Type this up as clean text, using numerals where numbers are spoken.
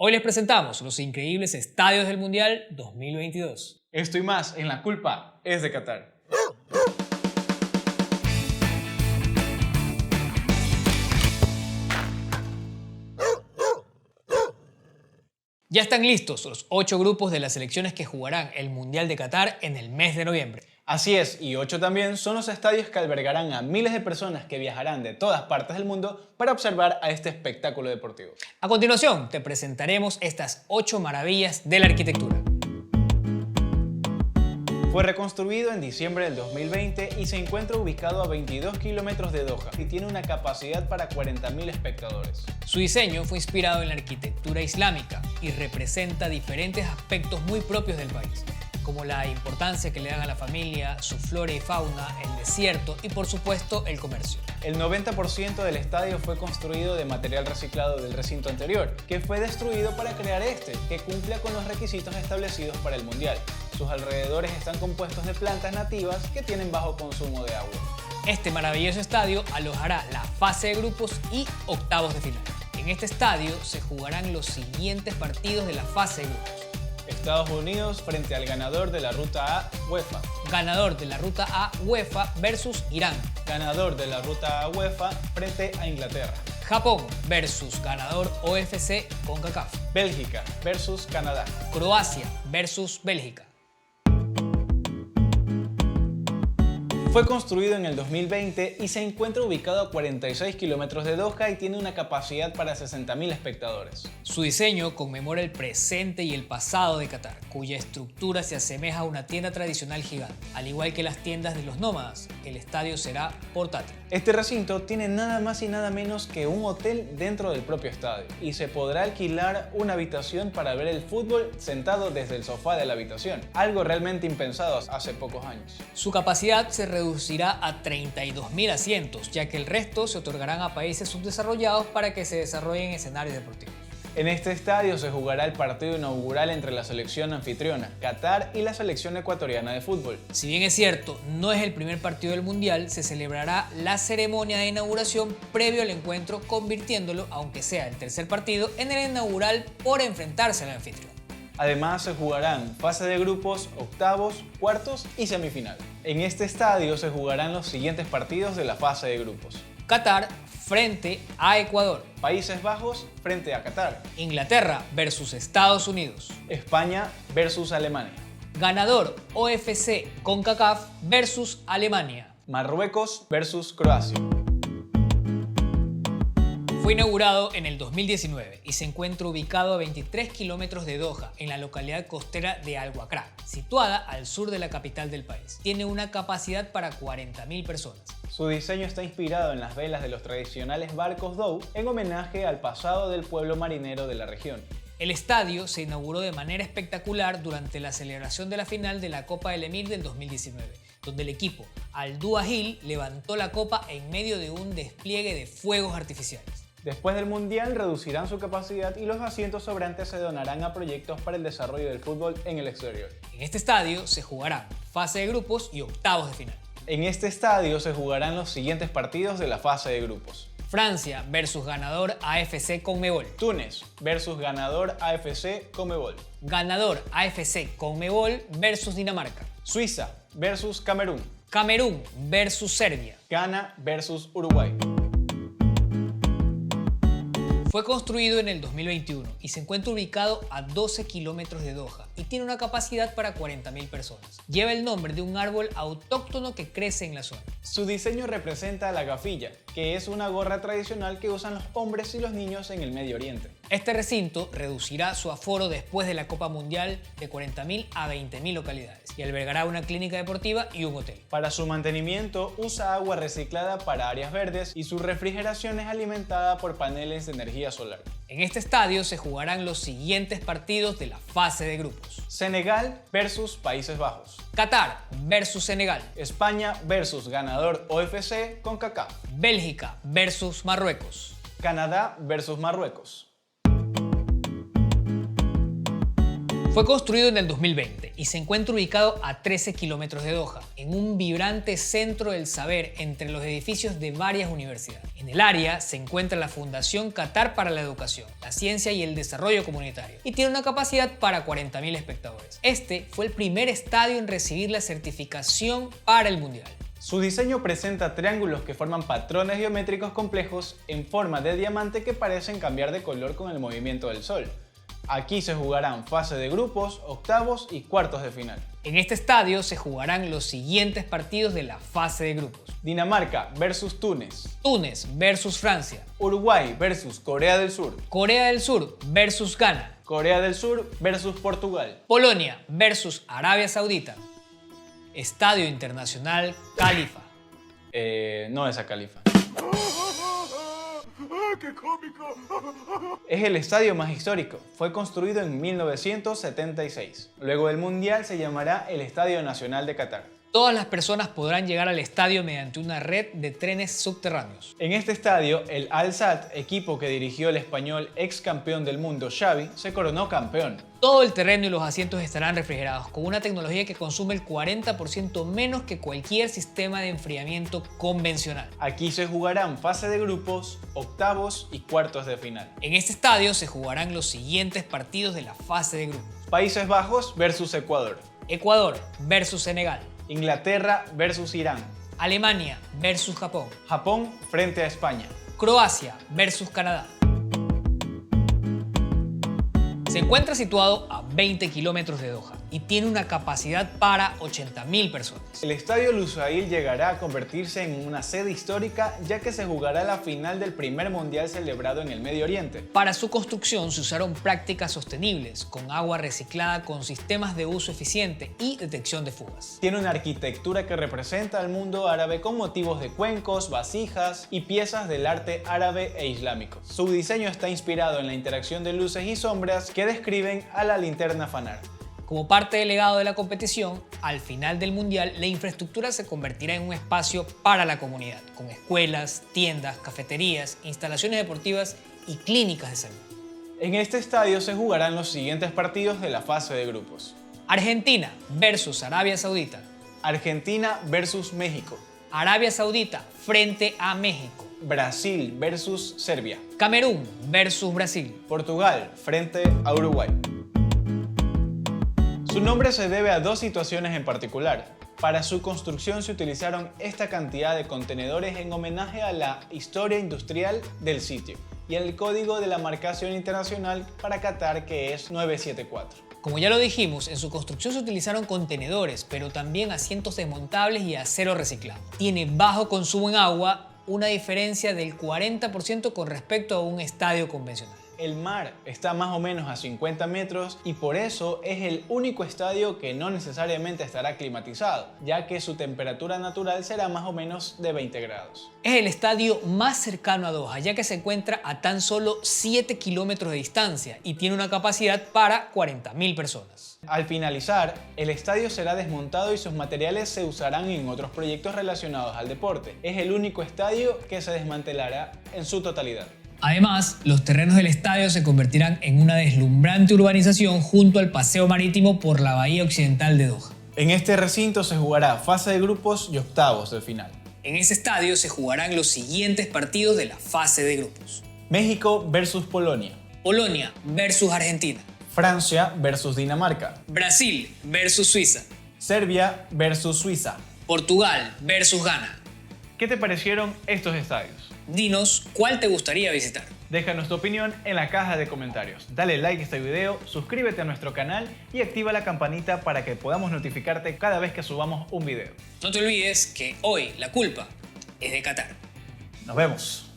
Hoy les presentamos los increíbles estadios del Mundial 2022. Esto y más en La Culpa es de Qatar. Ya están listos los 8 grupos de las selecciones que jugarán el Mundial de Qatar en el mes de noviembre. Así es, y 8 también son los estadios que albergarán a miles de personas que viajarán de todas partes del mundo para observar a este espectáculo deportivo. A continuación, te presentaremos estas 8 maravillas de la arquitectura. Fue reconstruido en diciembre del 2020 y se encuentra ubicado a 22 kilómetros de Doha y tiene una capacidad para 40.000 espectadores. Su diseño fue inspirado en la arquitectura islámica y representa diferentes aspectos muy propios del país, como la importancia que le dan a la familia, su flora y fauna, el desierto y por supuesto el comercio. El 90% del estadio fue construido de material reciclado del recinto anterior, que fue destruido para crear este, que cumpla con los requisitos establecidos para el Mundial. Sus alrededores están compuestos de plantas nativas que tienen bajo consumo de agua. Este maravilloso estadio alojará la fase de grupos y octavos de final. En este estadio se jugarán los siguientes partidos de la fase de grupos. Estados Unidos frente al ganador de la Ruta A UEFA. Ganador de la Ruta A UEFA versus Irán. Ganador de la Ruta A UEFA frente a Inglaterra. Japón versus ganador OFC CONCACAF. Bélgica versus Canadá. Croacia versus Bélgica. Fue construido en el 2020 y se encuentra ubicado a 46 kilómetros de Doha y tiene una capacidad para 60.000 espectadores. Su diseño conmemora el presente y el pasado de Qatar, cuya estructura se asemeja a una tienda tradicional gigante. Al igual que las tiendas de los nómadas, el estadio será portátil. Este recinto tiene nada más y nada menos que un hotel dentro del propio estadio y se podrá alquilar una habitación para ver el fútbol sentado desde el sofá de la habitación, algo realmente impensado hace pocos años. Su capacidad se reducirá a 32.000 asientos, ya que el resto se otorgarán a países subdesarrollados para que se desarrollen escenarios deportivos. En este estadio se jugará el partido inaugural entre la selección anfitriona, Qatar, y la selección ecuatoriana de fútbol. Si bien es cierto, no es el primer partido del Mundial, se celebrará la ceremonia de inauguración previo al encuentro, convirtiéndolo, aunque sea el tercer partido, en el inaugural por enfrentarse al anfitrión. Además se jugarán fase de grupos, octavos, cuartos y semifinal. En este estadio se jugarán los siguientes partidos de la fase de grupos. Qatar frente a Ecuador. Países Bajos frente a Qatar. Inglaterra versus Estados Unidos. España versus Alemania. Ganador OFC CONCACAF versus Alemania. Marruecos versus Croacia. Fue inaugurado en el 2019 y se encuentra ubicado a 23 kilómetros de Doha, en la localidad costera de Al-Wakra, situada al sur de la capital del país. Tiene una capacidad para 40.000 personas. Su diseño está inspirado en las velas de los tradicionales barcos dhow en homenaje al pasado del pueblo marinero de la región. El estadio se inauguró de manera espectacular durante la celebración de la final de la Copa del Emir del 2019, donde el equipo Al Duhail levantó la copa en medio de un despliegue de fuegos artificiales. Después del Mundial reducirán su capacidad y los asientos sobrantes se donarán a proyectos para el desarrollo del fútbol en el exterior. En este estadio se jugarán fase de grupos y octavos de final. En este estadio se jugarán los siguientes partidos de la fase de grupos. Francia versus ganador AFC Conmebol. Túnez versus ganador AFC Conmebol. Ganador AFC Conmebol versus Dinamarca. Suiza versus Camerún. Camerún versus Serbia. Ghana versus Uruguay. Fue construido en el 2021 y se encuentra ubicado a 12 kilómetros de Doha y tiene una capacidad para 40.000 personas. Lleva el nombre de un árbol autóctono que crece en la zona. Su diseño representa la gafilla, que es una gorra tradicional que usan los hombres y los niños en el Medio Oriente. Este recinto reducirá su aforo después de la Copa Mundial de 40.000 a 20.000 localidades y albergará una clínica deportiva y un hotel. Para su mantenimiento usa agua reciclada para áreas verdes y su refrigeración es alimentada por paneles de energía solar. En este estadio se jugarán los siguientes partidos de la fase de grupos. Senegal versus Países Bajos. Qatar versus Senegal. España versus ganador OFC CONCACAF. Bélgica versus Marruecos. Canadá versus Marruecos. Fue Fue construido en el 2020 y se encuentra ubicado a 13 kilómetros de Doha, en un vibrante centro del saber entre los edificios de varias universidades. En el área se encuentra la Fundación Qatar para la Educación, la Ciencia y el Desarrollo Comunitario y tiene una capacidad para 40.000 espectadores. Este fue el primer estadio en recibir la certificación para el Mundial. Su diseño presenta triángulos que forman patrones geométricos complejos en forma de diamante que parecen cambiar de color con el movimiento del sol. Aquí se jugarán fase de grupos, octavos y cuartos de final. En este estadio se jugarán los siguientes partidos de la fase de grupos. Dinamarca versus Túnez. Túnez versus Francia. Uruguay versus Corea del Sur. Corea del Sur versus Ghana. Corea del Sur versus Portugal. Polonia versus Arabia Saudita. Estadio Internacional Khalifa. No es a Khalifa. ¡Qué cómico! Es el estadio más histórico. Fue construido en 1976. Luego del Mundial se llamará el Estadio Nacional de Qatar. Todas las personas podrán llegar al estadio mediante una red de trenes subterráneos. En este estadio, el Al-Sadd, equipo que dirigió el español ex campeón del mundo Xavi, se coronó campeón. Todo el terreno y los asientos estarán refrigerados con una tecnología que consume el 40% menos que cualquier sistema de enfriamiento convencional. Aquí se jugarán fase de grupos, octavos y cuartos de final. En este estadio se jugarán los siguientes partidos de la fase de grupos. Países Bajos versus Ecuador. Ecuador versus Senegal. Inglaterra versus Irán. Alemania versus Japón. Japón frente a España. Croacia versus Canadá. Se encuentra situado a 20 kilómetros de Doha y tiene una capacidad para 80.000 personas. El estadio Lusail llegará a convertirse en una sede histórica ya que se jugará la final del primer mundial celebrado en el Medio Oriente. Para su construcción se usaron prácticas sostenibles, con agua reciclada con sistemas de uso eficiente y detección de fugas. Tiene una arquitectura que representa al mundo árabe con motivos de cuencos, vasijas y piezas del arte árabe e islámico. Su diseño está inspirado en la interacción de luces y sombras que describen a la linterna fanar. Como parte del legado de la competición, al final del Mundial la infraestructura se convertirá en un espacio para la comunidad, con escuelas, tiendas, cafeterías, instalaciones deportivas y clínicas de salud. En este estadio se jugarán los siguientes partidos de la fase de grupos. Argentina versus Arabia Saudita. Argentina versus México. Arabia Saudita frente a México. Brasil versus Serbia. Camerún versus Brasil. Portugal frente a Uruguay. Su nombre se debe a dos situaciones en particular. Para su construcción se utilizaron esta cantidad de contenedores en homenaje a la historia industrial del sitio y al código de la marcación internacional para Qatar, que es 974. Como ya lo dijimos, en su construcción se utilizaron contenedores, pero también asientos desmontables y acero reciclado. Tiene bajo consumo en agua, una diferencia del 40% con respecto a un estadio convencional. El mar está más o menos a 50 metros y por eso es el único estadio que no necesariamente estará climatizado, ya que su temperatura natural será más o menos de 20 grados. Es el estadio más cercano a Doha, ya que se encuentra a tan solo 7 kilómetros de distancia y tiene una capacidad para 40.000 personas. Al finalizar, el estadio será desmontado y sus materiales se usarán en otros proyectos relacionados al deporte. Es el único estadio que se desmantelará en su totalidad. Además, los terrenos del estadio se convertirán en una deslumbrante urbanización junto al paseo marítimo por la bahía occidental de Doha. En este recinto se jugará fase de grupos y octavos de final. En ese estadio se jugarán los siguientes partidos de la fase de grupos. México versus Polonia. Polonia versus Argentina. Francia versus Dinamarca. Brasil versus Suiza. Serbia versus Suiza. Portugal versus Ghana. ¿Qué te parecieron estos estadios? Dinos cuál te gustaría visitar. Déjanos tu opinión en la caja de comentarios. Dale like a este video, suscríbete a nuestro canal y activa la campanita para que podamos notificarte cada vez que subamos un video. No te olvides que hoy la culpa es de Qatar. Nos vemos.